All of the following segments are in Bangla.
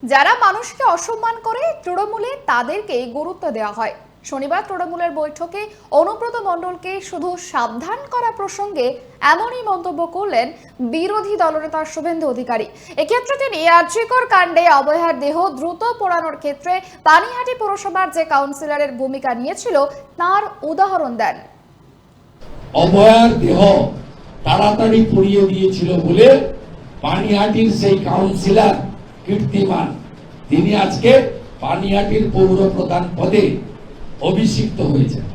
যারা মানুষকে অসম্মান করে তৃণমূলে তাদেরকে গুরুত্ব দেওয়া হয়। শনিবার তৃণমূলের বৈঠকে অনুব্রত মণ্ডলকে শুধু সাবধান করা প্রসঙ্গে এমনই মন্তব্য করলেন বিরোধী দলনেতা শুভেন্দু অধিকারী। এক্ষেত্রে তিনি আরজিকর কাণ্ডে অভয়ার দেহ দ্রুত পোড়ানোর ক্ষেত্রে পানিহাটি পৌরসভার যে কাউন্সিলরের ভূমিকা নিয়েছিল তার উদাহরণ দেন। অভয়ার দেহ তাড়াতাড়ি পুড়িয়ে দিয়েছিল বলে পানিহাটির সেই কাউন্সিলর কীর্তিমান তিনি আজকে পানিহাটির পৌর প্রধান পদে অভিষিক্ত হয়েছেন।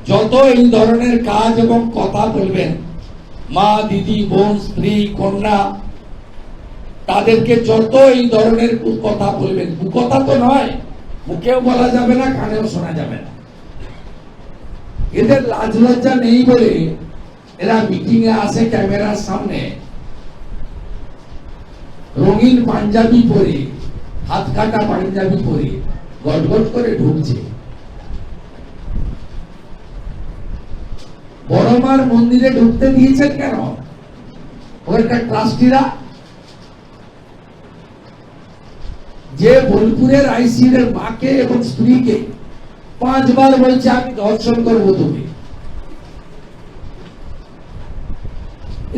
যত এই ধরনের কাজ এবং কথা বলবেন, মা, দিদি, বোন, স্ত্রী, কন্যা, তাদেরকে যত এই ধরনের কথা বলবেন, কুকথা তো নয়, মুখেও বলা যাবে না, কানেও শোনা যাবে না। এদের লাজ লজ্জা নেই বলে এরা মিটিং এ আসে ক্যামেরার সামনে রঙিন পাঞ্জাবি পরে, হাত কাটা পাঞ্জাবি পরে গটগট করে ঢুকছে। বড়মার মন্দিরে ঢুকতে দিয়েছেন কেন ওখানকার ট্রাস্টিরা? যে বোলপুরের আইসির মাকে এবং স্ত্রীকে 5 বার বলছে আমি ধর্ষণ করবো তুমি,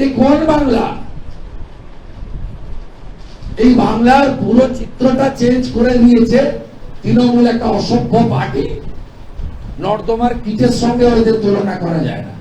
এই কোন বাংলা? এই বাংলার পুরো চিত্রটা চেঞ্জ করে দিয়েছে তৃণমূল, একটা অসভ্য পার্টি। নর্দমার কিটের সঙ্গে ওদের তুলনা করা যায় না।